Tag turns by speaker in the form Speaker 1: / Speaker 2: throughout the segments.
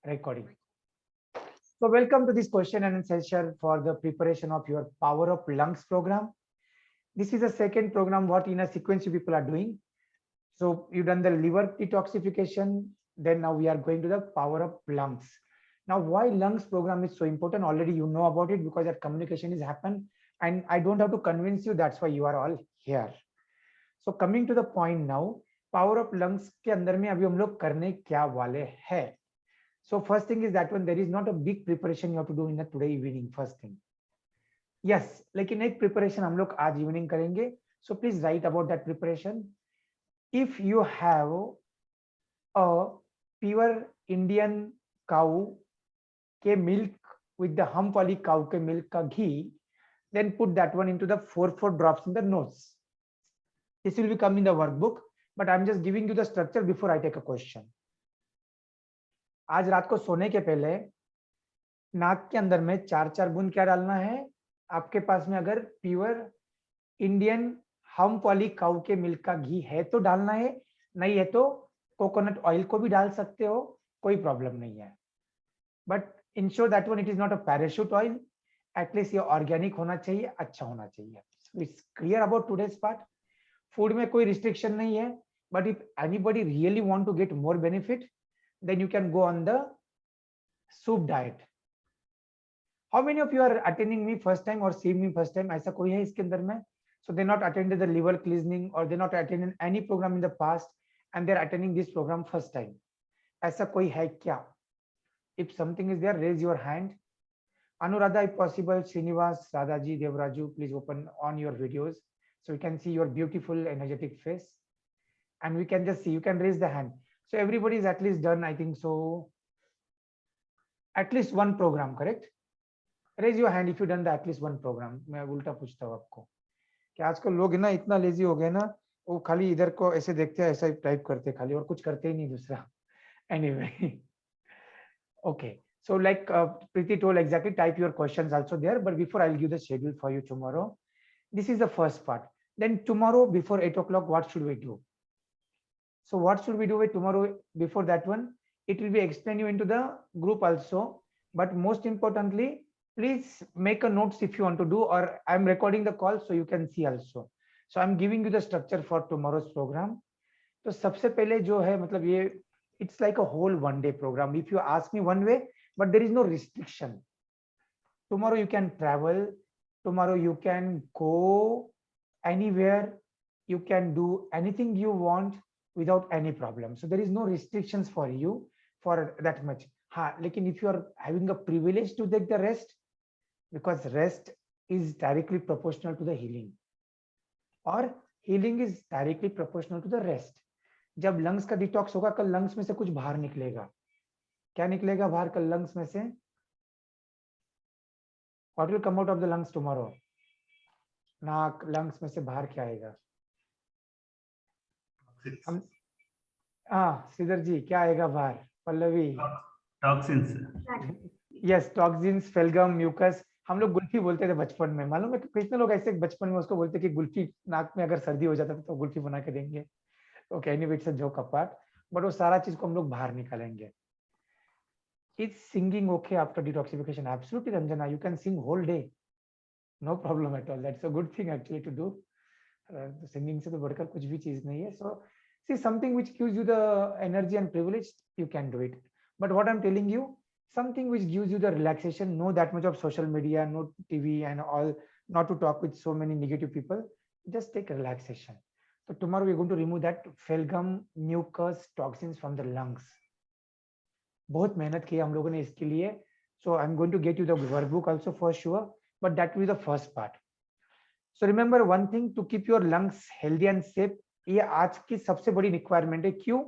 Speaker 1: Recording. So welcome to this question and session for the preparation of your Power Up Lungs program. This is a second program what in a sequence you people are doing. So you've done the liver detoxification. Then now we are going to the Power Up Lungs. Now why lungs program is so important? Already you know about it because that communication is happen. And I don't have to convince you. That's why you are all here. So coming to the point now, Power Up Lungs के अंदर में अभी हम लोग करने क्या वाले हैं. So first thing is that one there is not a big preparation you have to do in the today evening first thing. Yes, लेकिन एक preparation हम लोग आज evening करेंगे. So please write about that preparation. If you have a pure Indian cow के milk with the hump वाली cow के milk का घी, then put that one into the 4 drops in the nose. This will be come in the workbook, but I'm just giving you the structure before I take a question. आज रात को सोने के पहले नाक के अंदर में 4 बूंद क्या डालना है. आपके पास में अगर प्योर इंडियन हम्प वाली काऊ के मिल्क का घी है तो डालना है, नहीं है तो कोकोनट ऑयल को भी डाल सकते हो, कोई प्रॉब्लम नहीं है. But ensure that one it is not a parachute oil. At least ये ऑर्गेनिक होना चाहिए, अच्छा होना चाहिए. It's clear about today's part. Food में कोई रिस्ट्रिक्शन नहीं है, but if anybody really want to get more benefit then you can go on the soup diet. How many of you are attending me first time or seeing me first time? ऐसा कोई है इसके अंदर में? So they not attended the liver cleansing or they not attended any program in the past and they're attending this program first time. ऐसा कोई है क्या? If something is there, raise your hand. Anuradha, if possible, Srinivas, Radhaji, Devraju, please open on your videos so we can see your beautiful energetic face and we can just see. You can raise the hand. So everybody is at least done, I think so. At least one program, correct? Raise your hand if you done the at least one program. मैं उल्टा पूछता हूँ आपको कि आजकल लोग ना इतना लेजी हो गए ना, वो खाली इधर को ऐसे देखते हैं, ऐसा टाइप करते खाली और कुछ करते ही नहीं दूसरा. Anyway, okay. So like Preeti told exactly, type your questions also there. But before I'll give the schedule for you tomorrow. This is the first part. Then tomorrow before 8 o'clock, what should we do? So what should we do with tomorrow before that one? It will be explain you into the group also. But most importantly, please make a notes if you want to do, or I'm recording the call so you can see also. So I'm giving you the structure for tomorrow's program. तो सबसे पहले जो है मतलब ये it's like a whole one day program. If you ask me one way, but there is no restriction. Tomorrow you can travel. Tomorrow you can go anywhere. You can do anything you want without any problem. So there is no restrictions for you for that much. Lekin if you are having a privilege to take the rest, because rest is directly proportional to the healing, or healing is directly proportional to the rest. जब lungs का detox होगा कल lungs में से कुछ बाहर निकलेगा. क्या निकलेगा बाहर कल लंग्स में से? What will come out of the lungs tomorrow? नाक लंग्स में से बाहर क्या आएगा? हम श्रीधर जी क्या आएगा बाहर? Pallavi
Speaker 2: toxins.
Speaker 1: Yes, toxins, phlegm, mucus. हम लोग गुल्फी बोलते थे बचपन में. मालूम है कितने लोग ऐसे बचपन में उसको बोलते कि गुल्फी नाक में अगर सर्दी हो जाता था तो गुल्फी बना के देंगे. Okay, anyway it's a joke apart, but वो सारा चीज को हम लोग बाहर निकालेंगे. It's singing okay after detoxification? Absolutely Ranjana, you can sing whole day, no problem at all. That's a good thing actually to do. Singing से तो बढ़कर कुछ भी चीज नहीं है. सो see something which gives you the energy and privilege, you can do it. But what I'm telling you, something which gives you the relaxation, no that much of social media, no TV and all, not to talk with so many negative people, just take a relaxation. So tomorrow we're going to remove that phalgum, mucus, toxins from the lungs. बहुत मेहनत की हम लोगों ने इसके लिए. So I'm going to get you the workbook also for sure, but that will be the first part. So remember one thing, to keep your lungs healthy and safe, ये आज की सबसे बड़ी रिक्वायरमेंट है. क्यों?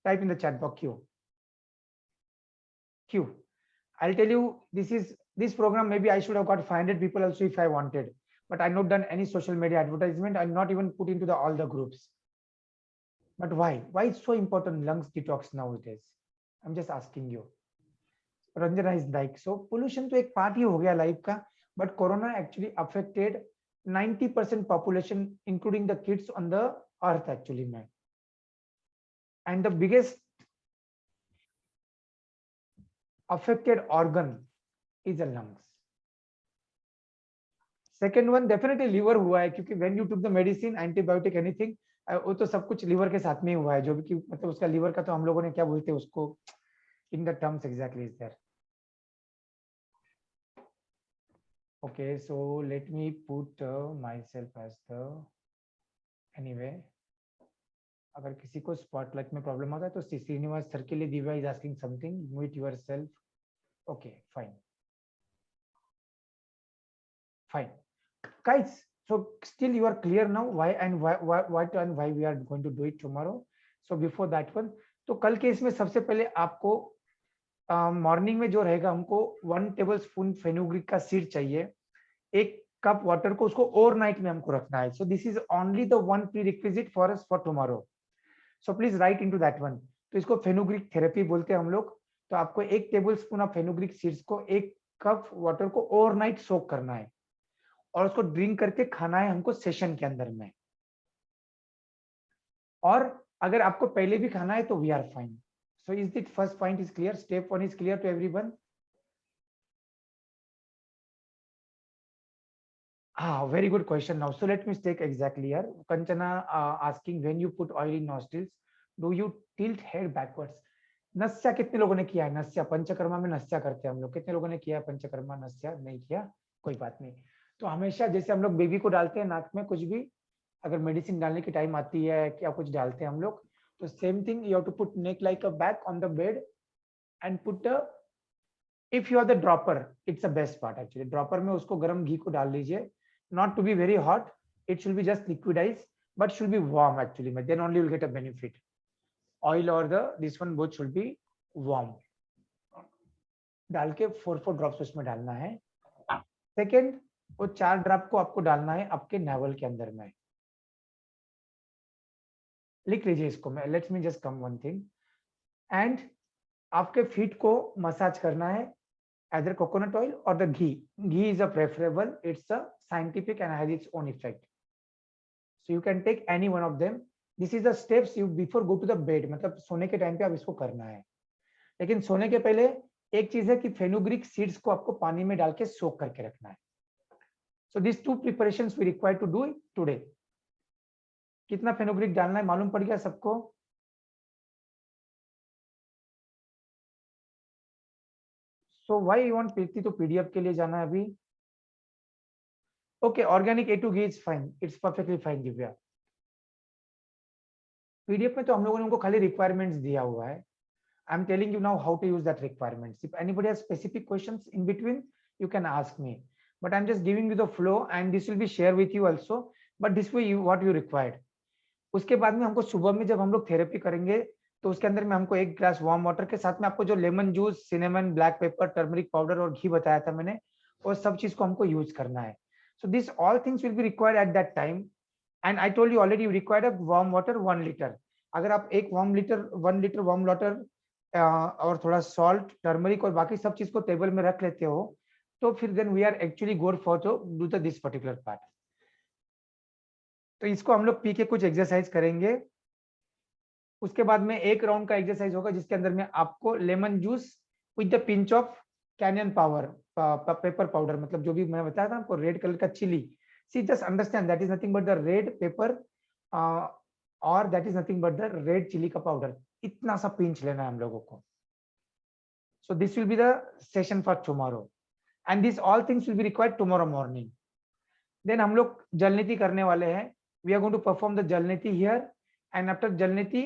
Speaker 1: Type in the chat box क्यों. I'll tell you, this program maybe I should have got 500 people also if I wanted, but I not done any social media advertisement. I'm not even put into all the groups. But why it's so important lungs detox nowadays? I'm just asking you. Ranjana is like, so pollution तो एक part ही हो गया life का, but corona actually affected 90% population including the kids on the earth actually, man. And the biggest affected organ is the lungs. Second one definitely liver हुआ है, क्योंकि when you took the medicine antibiotic anything, वो तो सब कुछ liver के साथ में ही हुआ है, जो भी मतलब उसका लीवर का तो हम लोगों ने क्या बोलते हैं उसको in the terms exactly is there. Okay, so let me put myself as the anyway. अगर किसी को स्पॉटलाइट में प्रॉब्लम आता है तो श्रीनिवास सर के लिए Divya is asking something, mute yourself. Okay fine fine guys, so still you are clear now why and what and why we are going to do it tomorrow. So before that one, तो कल के इसमें सबसे पहले आपको morning में जो रहेगा, हमको 1 टेबलस्पून फेनुग्रीक का सीड चाहिए, 1 कप वाटर को उसको ओवरनाइट में हमको रखना है. सो this is only the one pre requisite for us for tomorrow. So please right into that one. तो इसको फेनुग्रीक थेरेपी बोलते हैं हम लोग. तो आपको 1 टेबलस्पून ऑफ फेनुग्रीक सीड्स को 1 कप वाटर को ओवरनाइट सोक करना है और उसको ड्रिंक करके खाना है हमको सेशन के अंदर में. और अगर आपको पहले भी खाना है तो we are fine. So is this first point is clear? Step 1 is clear to everyone? Very good question now. So let me take exactly here. Kanchana asking, when you put oil in nostrils, do you tilt head backwards? नस्या कितने लोगों ने किया है? नस्या पंचकर्मा में नस्या करते हैं हम लोग. कितने लोगों ने किया है पंचकर्मा? नस्या नहीं किया, कोई बात नहीं. तो हमेशा जैसे हम लोग बेबी को डालते हैं नाक में कुछ भी, अगर मेडिसिन डालने की टाइम आती है क्या कुछ डालते हैं हम लोग, तो same thing you have to put neck like a back on the bed and put if you are the dropper, it's the best part actually. Dropper में उसको गर्म घी को डाल लीजिए. Not to be very hot, it should be just liquidized, but should be warm actually. Then only you'll get a benefit. Oil or this one both should be warm. डाल के 4 drops उसमें डालना है. सेकेंड, वो 4 drop को आपको डालना है आपके नावल के अंदर में. लिख लीजिए इसको. मैं let's me just come one thing. And आपके फीट को मसाज करना है, either coconut oil or the ghee. Ghee is a preferable. It's a scientific and has its own effect. So you can take any one of them. This is the steps you before go to the bed. मतलब सोने के time पे आप इसको करना है. लेकिन सोने के पहले एक चीज है कि फेनुग्रीक सीड्स को आपको पानी में डाल के सोक करके रखना है. So these 2 preparations we require to do it today. कितना फेनुग्रीक डालना है मालूम पड़ गया सबको? So why you want प्रीति तो पीडीएफ के लिए जाना है अभी? Okay, organic A2 ghee is fine. It's perfectly fine, Divya. PDF में तो हम लोगों ने उनको खाली रिक्वायरमेंट्स दिया हुआ है. I'm telling you now how to use that requirements. If anybody has specific questions in between, you can ask me. But I'm just giving you the flow and this will be shared with you also. But this way you what you required. उसके बाद में हमको सुबह में जब हम लोग therapy करेंगे तो उसके अंदर में हमको 1 ग्लास वार्म वाटर के साथ में आपको जो lemon juice, cinnamon, black pepper, turmeric powder और घी बताया था मैंने, वो सब चीज को हमको यूज करना है. So this all things will be required at that time. And I told you already you required a warm water 1 liter. अगर आप 1 लीटर वार्म वाटर और थोड़ा सॉल्ट, टर्मरिक और बाकी सब चीज को टेबल में रख लेते हो तो फिर देन वी आर एक्चुअली गोर for to do the this particular part. तो इसको हम लोग पी के कुछ एक्सरसाइज करेंगे. उसके बाद में 1 राउंड का एक्सरसाइज होगा जिसके अंदर में आपको lemon juice with the pinch of cayenne power pepper powder, मतलब जो भी मैं बताया था आपको रेड कलर का chili. See just understand that is nothing but the red pepper और that is nothing but the red chili का पाउडर. इतना सा पिंच लेना है हम लोगों को. So this will be the session for tomorrow and this all things will be required tomorrow morning. Then हम लोग जलनीति करने वाले हैं. We are going to perform the jalneti here and after jalneti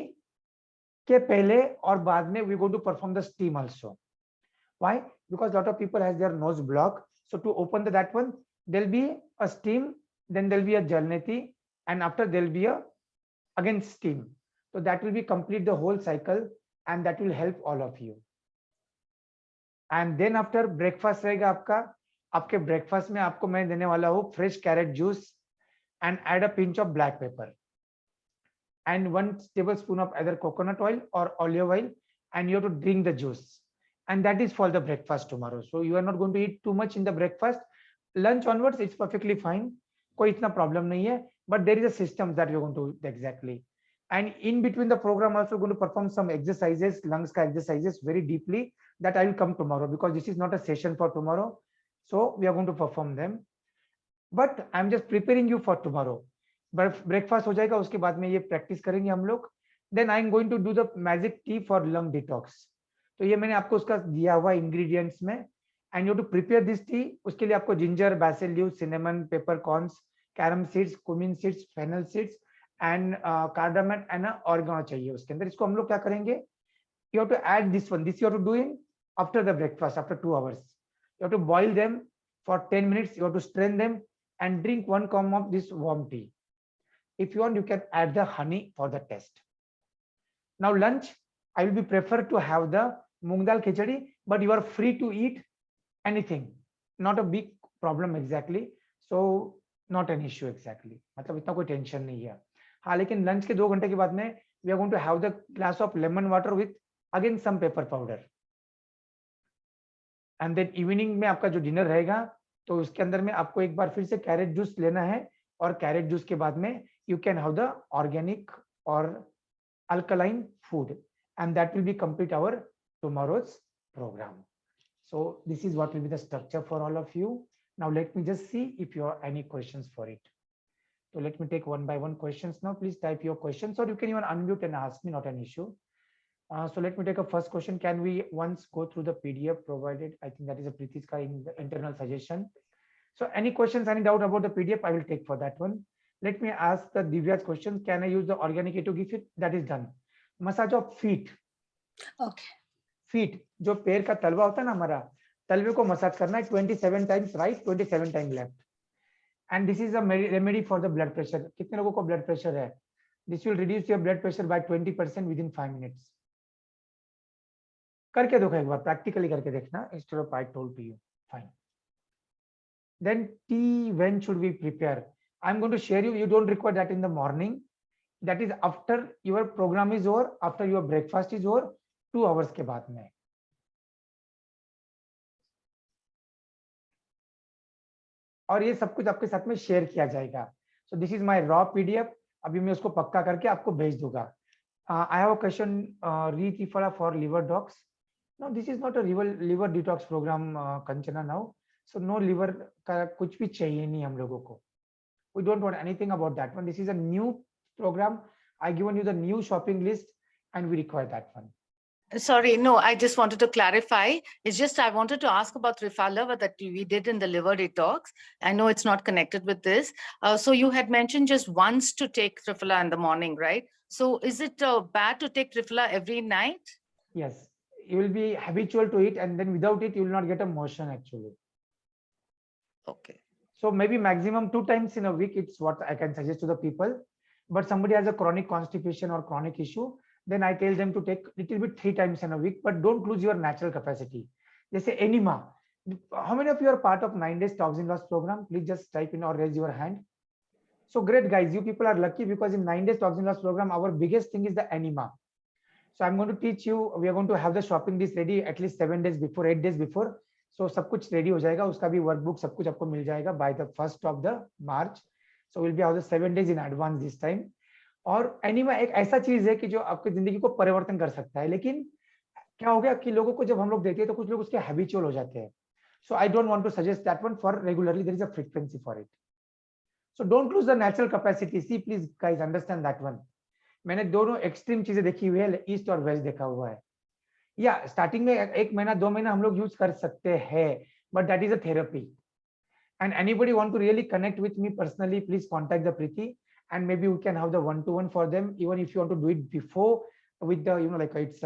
Speaker 1: के पहले और बाद में we going to perform the steam also. Why? Because lot of people has their nose blocked. So to open that one, there'll be a steam, then there'll be a jalneti, and after there'll be a again steam. So that will be complete the whole cycle, and that will help all of you. And then after breakfast रहेगा आपका. आपके breakfast में आपको मैं देने वाला हूँ fresh carrot juice and add a pinch of black pepper and 1 tablespoon of either coconut oil or olive oil, and you have to drink the juice. And that is for the breakfast tomorrow. So you are not going to eat too much in the breakfast. Lunch onwards, it's perfectly fine. कोई इतना problem नहीं है. But there is a system that we are going to do exactly. And in between the program, also going to perform some exercises, lungs ka exercises very deeply. that I will come tomorrow, because this is not a session for tomorrow. So we are going to perform them. But I'm just preparing you for tomorrow. But breakfast हो जाएगा, उसके बाद में ये practice करेंगे हम लोग. Then I'm going to do the magic tea for lung detox. तो ये मैंने आपको उसका दिया हुआ ingredients में. And you have to prepare this tea. उसके लिए आपको ginger, basil leaves, cinnamon, peppercorns, carom seeds, cumin seeds, fennel seeds, and cardamom and oregano चाहिए उसके अंदर. इसको हम लोग क्या करेंगे? You have to add this one. This you have to do in after the breakfast, after 2 hours. You have to boil them for 10 minutes. You have to strain them and drink 1 cup of this warm tea. If you want, you can add the honey for the taste. Now lunch, I will be prefer to have the moong dal khichdi, but you are free to eat anything. Not a big problem exactly. So not an issue exactly. मतलब इतना कोई tension नहीं है. हाँ, लेकिन lunch के 2 घंटे के बाद में we are going to have the glass of lemon water with again some pepper powder. And then evening में आपका जो डिनर रहेगा, तो उसके अंदर में आपको एक बार फिर से कैरेट जूस लेना है, और कैरेट जूस के बाद में you can have the organic or alkaline food, and that will be complete our tomorrow's program. So this is what will be the structure for all of you. Now let me just see if you have any questions for it. So let me take one by one questions now. Please type your questions, or you can even unmute and ask me, not an issue. So let me take a first question. Can we once go through the PDF provided? I think that is a Preeti's in the internal suggestion. So any questions, any doubt about the PDF, I will take for that one. Let me ask the Divya's question. Can I use the organic A to give it? That is done. Massage of feet.
Speaker 2: Okay.
Speaker 1: Feet, जो पैर का तलवा होता है ना हमारा, तलवे को massage करना है 27 times right, 27 times left. And this is a remedy for the blood pressure. कितने लोगों को blood pressure है? This will reduce your blood pressure by 20% within 5 minutes. करके देखो एक बार, practically करके देखना, instead of I told to you. Fine. Then tea, when should we prepare? I'm going to share you. You don't require that in the morning. That is after your program is over, after your breakfast is over, 2 hours के बाद में. और ये सब कुछ आपके साथ में शेयर किया जाएगा. So this is my raw PDF. अभी मैं उसको पक्का करके आपको भेज दूंगा. I have a question, Retifala for liver docs. No, this is not a liver detox program, Kanchana now. So no liver का कुछ भी चाहिए नहीं हम लोगों को. We don't want anything about that one. This is a new program. I given you the new shopping list, and we require that one.
Speaker 2: Sorry, no, I just wanted to clarify. It's just I wanted to ask about Trifala that we did in the liver detox. I know it's not connected with this. So you had mentioned just once to take Trifala in the morning, right? So is it bad to take Trifala every night?
Speaker 1: Yes, you will be habitual to it, and then without it, you will not get a motion actually.
Speaker 2: Okay.
Speaker 1: So maybe maximum 2 times in a week, it's what I can suggest to the people. But somebody has a chronic constipation or chronic issue, then I tell them to take little bit 3 times in a week, but don't lose your natural capacity. They say enema. How many of you are part of 9 days toxin loss program? Please just type in or raise your hand. So great guys, you people are lucky, because in 9 days toxin loss program, our biggest thing is the enema. So I'm going to teach you, we are going to have the shopping list ready at least 7 days before, 8 days before. So सब कुछ ready हो जाएगा, उसका भी workbook सब कुछ आपको मिल जाएगा by the 1st of the March. So we'll be out the 7 days in advance this time. और एनीमा एक ऐसा चीज है कि जो आपकी जिंदगी को परिवर्तन कर सकता है, लेकिन क्या हो गया कि लोगों को जब हम लोग देते हैं तो कुछ लोग उसके हैबिचुअल हो जाते हैं. So I don't want to suggest that one for regularly, there is a frequency for it. So don't lose the natural capacity. See please guys understand that one. मैंने दोनों एक्सट्रीम चीजें देखी हुई है, ईस्ट और वेस्ट देखा हुआ है. या स्टार्टिंग में 1 महीना 2 महीना हम लोग यूज कर सकते हैं, but that is a therapy. And anybody want to really connect with me personally, please contact the Preeti. And maybe we can have the one-to-one for them, even if you want to do it before with the, like it's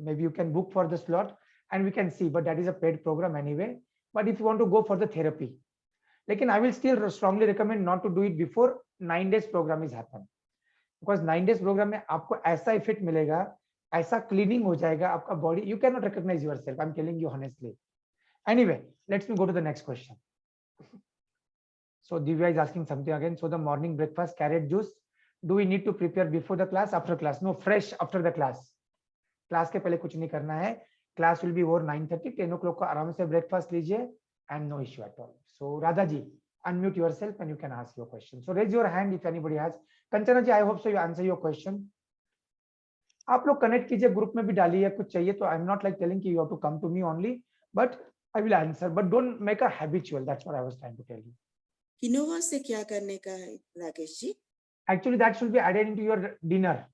Speaker 1: maybe you can book for the slot and we can see, but that is a paid program anyway. But if you want to go for the therapy, like, I will still strongly recommend not to do it before 9 days program is happen, because 9 days program में आपको ऐसा effect मिलेगा, ऐसा cleaning हो जाएगा आपका body, you cannot recognize yourself. I'm telling you honestly. Anyway, let's me go to the next question. So Divya is asking something again. So the morning breakfast, carrot juice, do we need to prepare before the class, after class? No, fresh after the class. Class के पहले कुछ नहीं करना है. Class will be over 9:30, 10 o'clock को आराम से breakfast लीजिए, and no issue at all. So Radha ji, unmute yourself and you can ask your question. So raise your hand if anybody has. Kanchana ji, I hope so you answer your question. आप लोग connect कीजिए, group में भी डालिए, कुछ चाहिए तो I am not like telling कि you have to come to me only, but I will answer, but don't make a habitual, that's what I was trying to tell you.
Speaker 3: Quinoa से क्या करने का है Rakesh ji?
Speaker 1: Actually that should be added into your dinner.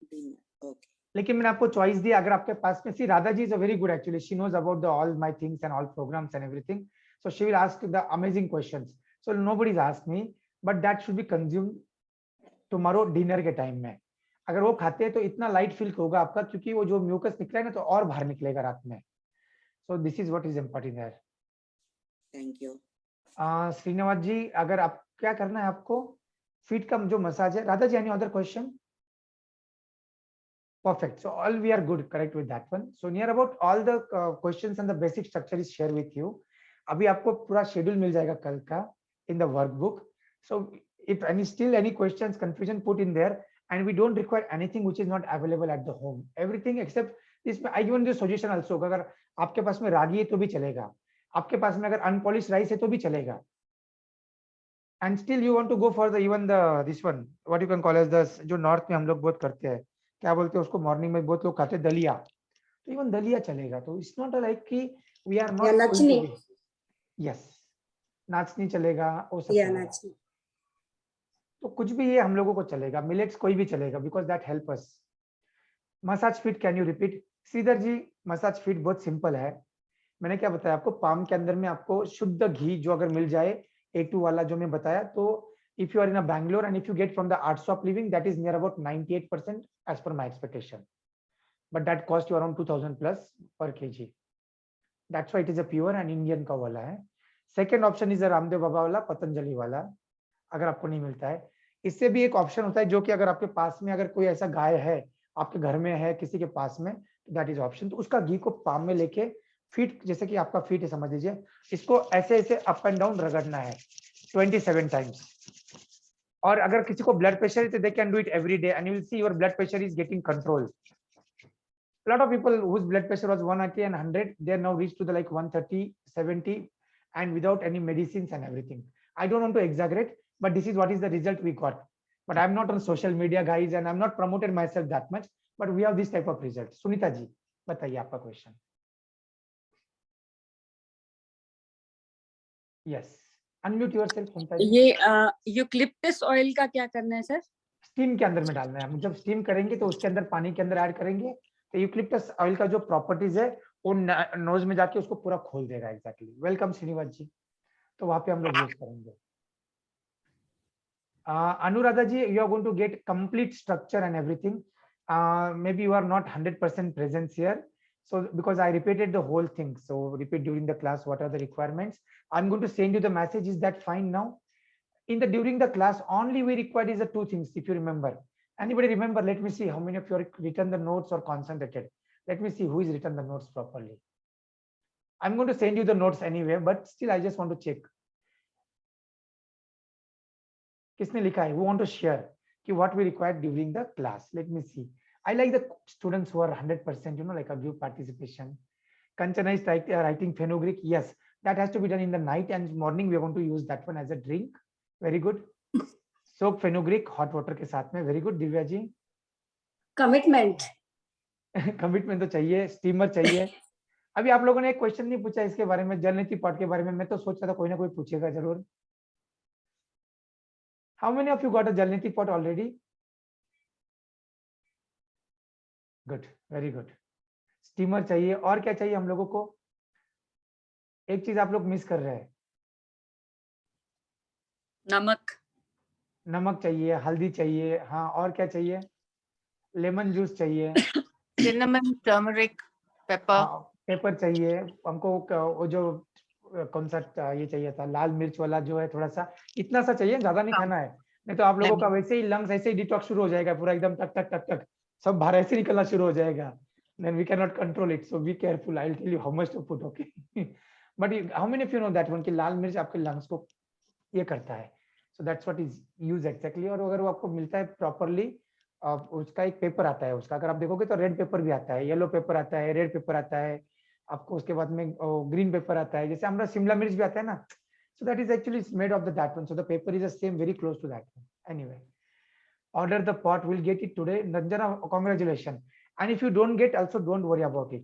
Speaker 3: Dinner, okay.
Speaker 1: लेकिन मैंने आपको choice दिया, अगर आपके पास में, see Radha ji is a very good actually, she knows about the all my things and all programs and everything, so she will ask the amazing questions, so nobody is asked me, but that should be consumed tomorrow dinner के time में. अगर वो खाते हैं तो इतना light feel होगा आपका, क्योंकि वो जो म्यूकस निकला है ना, तो और बाहर निकलेगा रात में. So this is what is important there.
Speaker 3: Thank you.
Speaker 1: Srinivas ji, अगर आप क्या करना है आपको, फीट का जो मसाज है. Radha ji, any other question? Perfect. So all we are good, correct with that one. So near about all the questions and the basic structure is share with you. अभी आपको पूरा शेड्यूल मिल जाएगा कल का in the workbook. So if any questions, confusion, put in there, and we don't require anything which is not available at the home. Everything except इसमें I given the suggestion also. अगर आपके पास में रागी है तो भी चलेगा, आपके पास में अगर unpolished rice है तो भी चलेगा. And still you want to go for the even the this one, what you can call as the, जो नॉर्थ में हम लोग बहुत करते हैं, क्या बोलते हैं उसको, मॉर्निंग में बहुत लोग खाते हैं दलिया, तो इवन दलिया चलेगा. तो इट्स नॉट लाइक कि वी आर नॉट
Speaker 4: नाचनी.
Speaker 1: यस, नाचनी चलेगा, वो सब
Speaker 4: या
Speaker 1: चलेगा.
Speaker 4: नाचनी.
Speaker 1: तो कुछ भी ये हम लोगों को चलेगा, मिलेट्स कोई भी चलेगा, because that help us. Massage feet can you repeat? Sridhar ji, massage feet बहुत सिंपल है. मैंने क्या बताया आपको, पाम के अंदर में आपको शुद्ध घी जो अगर मिल जाए, A2 वाला जो मैं बताया, तो if you are in a Bangalore and if you get from the Arts of Living, that is near about 98% as per my expectation, but that cost you around 2000 plus per kg. That's why it is a pure and Indian का वाला है. Second option is a Ramdev Baba वाला, पतंजलि वाला. अगर आपको नहीं मिलता है, इससे भी एक ऑप्शन होता है, जो कि अगर आपके पास में अगर कोई ऐसा गाय है, आपके घर में है, किसी के पास में, दैट इज ऑप्शन. तो उसका घी को पाम में लेके, फीट जैसे कि आपका फीट है समझ लीजिए, इसको ऐसे ऐसे अप एंड डाउन रगड़ना है 27 टाइम्स. और अगर किसी को ब्लड प्रेशर है तो they can do it every day and you will see your blood pressure is getting control. lot of people whose blood pressure was 180 and 100, they are now reached to the like 130, 70, and without any medicines and everything. I don't want to exaggerate, but this is what is the result we got. But I'm not on social media, guys, and I'm not promoted myself that much, but we have this type of result. Sunita ji, बताइए आपका question. Yes, unmute yourself, Sunita ji.
Speaker 4: ये eucalyptus oil का क्या करना है sir?
Speaker 1: Steam के अंदर में डालना है. हम जब स्टीम करेंगे तो उसके अंदर पानी के अंदर ऐड करेंगे, तो यूक्लिप्टस ऑयल का जो प्रॉपर्टीज है वो नोज में जाके उसको पूरा खोल देगा. एग्जैक्टली. वेलकम श्रीनिवास जी. तो वहां पे हम लोग यूज करेंगे. अनुराधा जी, you are going to get complete structure and everything. Maybe you are not 100% presence here, so because I repeated the whole thing, so repeat during the class what are the requirements. I'm going to send you the message. Is that fine now? In the during the class only we required is the two things, if you remember. Anybody remember? Let me see how many of you are written the notes or concentrated. Let me see who is written the notes properly. I'm going to send you the notes anyway, but still I just want to check. किसने लिखा है? Who want to share कि what we required during the class? Let me see. I like the students who are 100%, you know, like a group participation. Kanchana is writing fenugreek. Yes, that has to be done in the night, and morning we are going to use that one as a drink. Very good. Soak fenugreek hot water के साथ में. Very good. Divya ji.
Speaker 4: Commitment.
Speaker 1: Commitment तो चाहिए, steamer चाहिए. अभी आप लोगों ने एक क्वेश्चन नहीं पूछा इसके बारे में, जल नीति पॉट के बारे में. मैं तो सोच रहा था कोई ना कोई पूछेगा जरूर. How many of you got a Jal Niti pot already? Good, very good. Steamer चाहिए. और क्या चाहिए हम लोगों को? एक चीज आप लोग मिस कर रहे हैं.
Speaker 4: नमक.
Speaker 1: नमक चाहिए, हल्दी चाहिए. हाँ, और क्या चाहिए? लेमन जूस चाहिए.
Speaker 2: Cinnamon, turmeric, pepper.
Speaker 1: पेपर चाहिए हमको. वो जो कौन सा ये चाहिए था, लाल मिर्च वाला जो है, थोड़ा सा, इतना सा चाहिए, ज्यादा नहीं खाना है. नहीं तो आप लोगों का वैसे ही लंग्स ऐसे ही डिटॉक्स शुरू हो जाएगा, पूरा एकदम टक टक टक टक सब बाहर ऐसे निकलना शुरू हो जाएगा. Then we cannot control it, so be careful. I'll tell you how much to put, okay? But how many of you know that one कि लाल मिर्च आपके लंग्स को ये करता है? So that's what is used exactly. और अगर वो आपको मिलता है प्रॉपरली, उसका एक पेपर आता है उसका, अगर आप देखोगे तो रेड पेपर भी आता है, येलो पेपर आता है, रेड पेपर आता है आपको. उसके बाद में ग्रीन पेपर आता है, जैसे हमारा शिमला मिर्च भी आता है ना. So that is actually made of the that one. So the paper is the same, very close to that one. Anyway, order the pot, we'll get it today. Ranjana, congratulations. And if you don't get, also don't worry about it.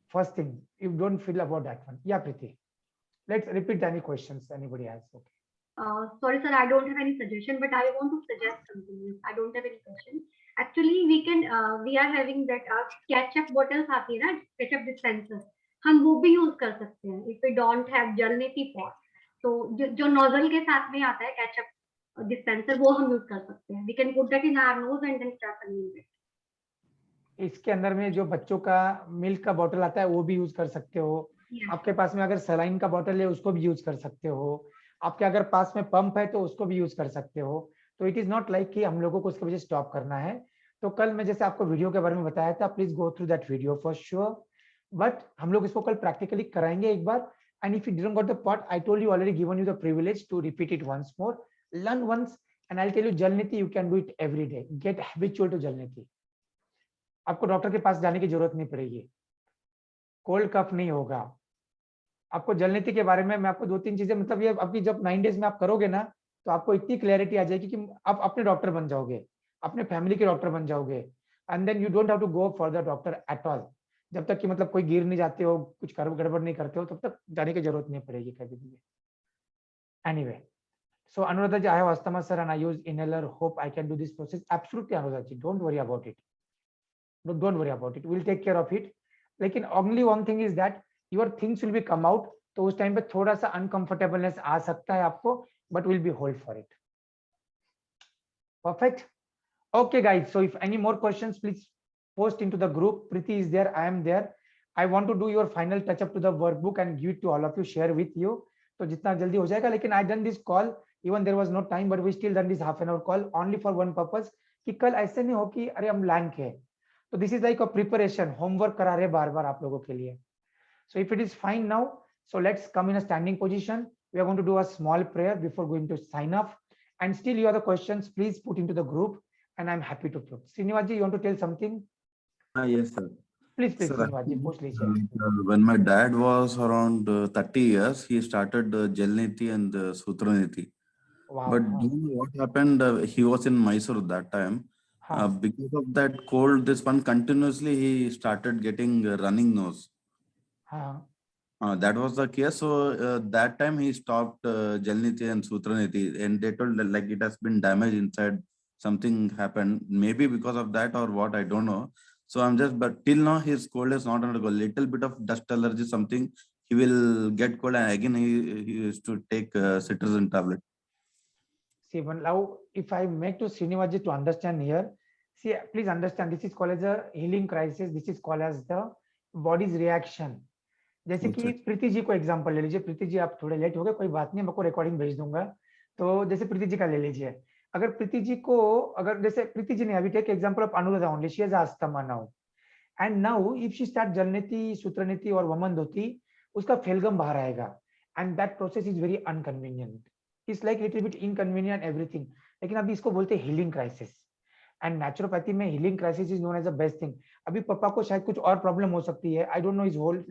Speaker 1: First thing, you don't feel about that one. Yeah, Preeti. Let's repeat any questions anybody has. Okay.
Speaker 5: Sorry, sir, I don't have any suggestion, but I want to suggest something. I don't have any question. Actually, we are having that ketchup bottles आती है ना, ketchup dispenser. हम वो भी use कर सकते हैं. If we don't have jalneti pot, तो जो nozzle के साथ में आता है ketchup dispenser, वो हम use कर सकते हैं. We can put that in our nose and then start consuming it.
Speaker 1: इसके अंदर में जो बच्चों का मिल्क का बोतल आता है वो भी यूज कर सकते हो.
Speaker 5: Yes.
Speaker 1: आपके पास में अगर सलाइन का बोतल है उसको भी यूज कर सकते हो. आपके अगर पास में पंप है तो उसको भी यूज कर सकते हो. तो इट इज नॉट लाइक कि हम लोगों को उसके वजह स्टॉप करना है. तो कल मैं जैसे आपको वीडियो के बारे में बताया था, please go through that video for sure. But हम लोग इसको कल प्रैक्टिकली कराएंगे एक बार. And if you didn't got the pot, I told you already given you the privilege to repeat it once more. Learn once and I tell you jalneti you can do it every day. Get habitual to jalneti. आपको doctor के पास जाने की जरूरत नहीं पड़ेगी. Cold कफ नहीं होगा. आपको जलनीति के बारे में मैं आपको 2-3 चीजें, मतलब ये अभी जब 9 डेज में आप करोगे ना, तो आपको इतनी क्लैरिटी आ जाएगी कि आप अपने डॉक्टर बन जाओगे, अपने फैमिली के डॉक्टर बन जाओगे. And then you don't have to go for the doctor at all. जब तक कि मतलब कोई गिर नहीं जाते हो, कुछ गड़बड़ नहीं करते हो, तब तक जाने की जरूरत नहीं पड़ेगी कभी भी. Anyway, so Anuradha ji, I have asthma sir and I use inhaler. Hope I can do this process. Absolutely Anuradha ji, don't worry about it. Don't worry about it. We'll take care of it. लेकिन only one thing is that your things will be come out. तो उस time पे थोड़ा सा uncomfortableness आ सकता है आपको, but we'll be hold for it. Perfect. Okay guys, so if any more questions, please post into the group. Preeti is there, I am there. I want to do your final touch up to the workbook and give it to all of you, share with you. तो जितना जल्दी हो जाएगा. लेकिन I done this call, even there was no time, but we still done this half-an-hour call only for one purpose, कि कल ऐसे नहीं हो कि अरे हम blank है. So this is like a preparation, homework करा रहे बार बार आप लोगों के लिए. So if it is fine now, so let's come in a standing position. We are going to do a small prayer before going to sign off. And still you have the questions, please put into the group and I'm happy to put. Srinivas ji, you want to tell something?
Speaker 6: Yes, sir.
Speaker 1: Please,
Speaker 6: Sir,
Speaker 1: Srinivas ji, post लीजिए.
Speaker 6: when my dad was around 30 years, he started Jalniti and Sutraniti.
Speaker 1: Wow.
Speaker 6: But do you know what happened? He was in Mysore that time.
Speaker 1: हाँ.
Speaker 6: Because of that cold, this one continuously, he started getting running nose.
Speaker 1: हाँ.
Speaker 6: That was the case. So that time he stopped Jalniti and Sutraniti, and they told that, like it has been damaged inside. Something happened, maybe because of that or what, I don't know. So I'm just, but till now his cold is not under control. Little bit of dust allergy, something, he will get cold, and again he used to take cetirizine tablet.
Speaker 1: See, now if I make to Srinivas ji to understand here, see, please understand, this is called as a healing crisis. This is called as the body's reaction. जैसे कि प्रीति जी को example ले लीजिए. प्रीति जी आप थोड़े late हो गए, कोई बात नहीं, मैं आपको रिकॉर्डिंग भेज दूंगा. तो जैसे प्रीति जी का ले लीजिए. अगर प्रीति जी को, अगर जैसे प्रीति जी ने अभी take example of Anuradha only, she has asthma now, and now if she start jalneti, sutraneti और वमनदोती, उसका फेलगम बाहर आएगा. And that process is very inconvenient. It's like little bit inconvenient everything. लेकिन अभी इसको बोलते हैं हीलिंग क्राइसिस. एंड नेचुरोपैथी में healing crisis is known as the best thing. अभी पापा को शायद कुछ और प्रॉब्लम हो सकती है. I don't know his whole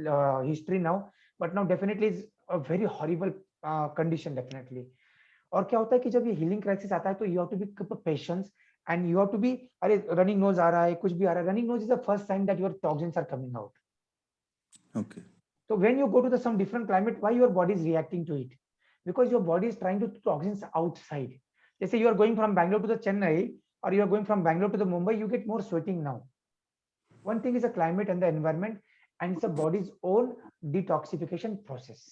Speaker 1: history now, but now definitely is a very horrible condition definitely. और क्या होता है कि जब ये हीलिंग क्राइसिस आता है तो you have to be patience and you have to be, अरे रनिंग नोज आ रहा है, कुछ भी आ रहा है. Running nose is the first sign that your toxins are coming out.
Speaker 6: Okay.
Speaker 1: So when you go to some different climate, why your body is reacting to it? Because your body is trying to toxins outside. Jesse, you are going from Bangalore to the Chennai, or you are going from Bangalore to the Mumbai, you get more sweating now. One thing is the climate and the environment, and it's the body's own detoxification process.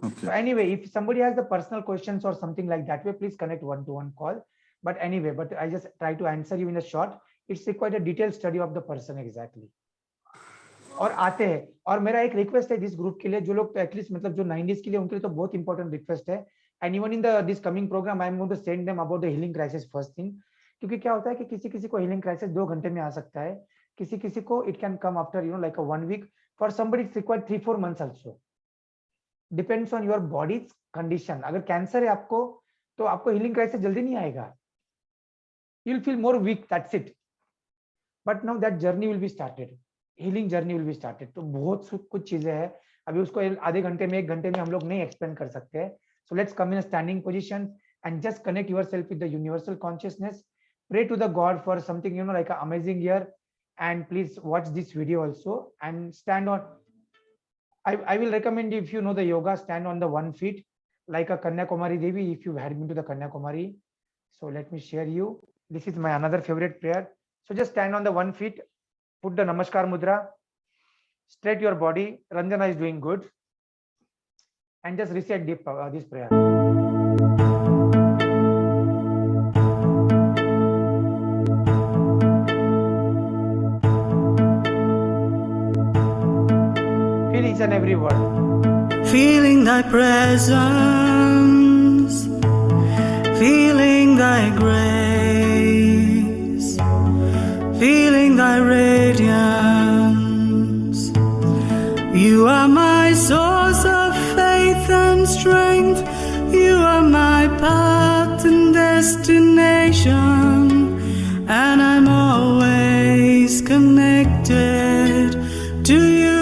Speaker 6: Okay.
Speaker 1: So anyway, if somebody has the personal questions or something like that, way please connect one-to-one call. But anyway, but I just try to answer you in a short. It's required a detailed study of the person exactly. और आते हैं. और मेरा एक request है this group के लिए, जो लोग एटलीस्ट मतलब जो 90s के लिए, उनके लिए तो बहुत इंपॉर्टेंट रिक्वेस्ट है. And even in the this coming program I am going to send them about the healing crisis first thing. क्योंकि क्या होता है कि किसी किसी को हीलिंग क्राइसिस 2 घंटे में आ सकता है, किसी किसी को it can come after you know like a 1 week. For somebody it's required 3-4 months also. Depends on your body's condition. अगर कैंसर है आपको, तो आपको हीलिंग क्राइसिस जल्दी नहीं आएगा. You will feel more weak, that's it. But now that journey will be started. Healing journey will be started. तो बहुत कुछ चीजें हैं, अभी उसको आधे घंटे में 1 घंटे में हम लोग नहीं एक्सप्लेन कर सकते हैं. So let's come in standing position and just connect yourself with the universal consciousness. Pray to the God for something, like an amazing year. And please watch this video also and stand on. I will recommend, if you know the yoga, stand on the 1 feet like a Kanyakumari Devi, if you had been to the Kanyakumari. So let me share you. This is my another favorite prayer. So just stand on the 1 feet, put the Namaskar Mudra, straight your body. Ranjana is doing good. And just recite this prayer. Feel each and every word.
Speaker 7: Feeling thy presence, feeling thy grace, feeling thy radiance. You are my source of faith and strength. You are my path and destination, and I'm always connected to you.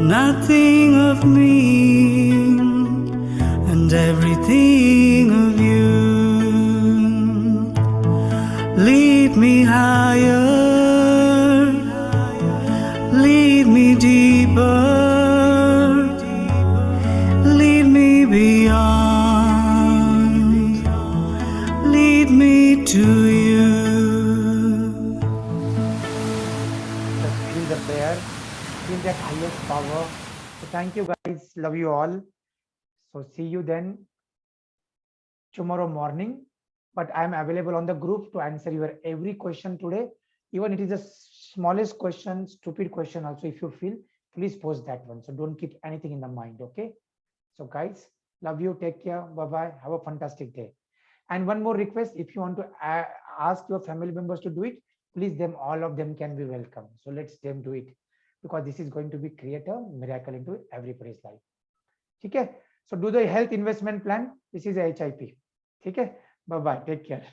Speaker 7: Nothing of me and everything of you. Lead me higher, lead me deeper, lead me beyond, lead me to you.
Speaker 1: Just feel the prayer, feel that highest power. So thank you guys, love you all. So see you then tomorrow morning. But I am available on the group to answer your every question today. Even it is the smallest question, stupid question also, if you feel, please post that one. So don't keep anything in the mind, okay? So guys, love you, take care, bye-bye, have a fantastic day. And one more request, if you want to ask your family members to do it, please, all of them can be welcome. So let's them do it, because this is going to be create a miracle into everybody's life. Okay? So do the health investment plan. This is a HIP. Okay? Bye-bye. Take care.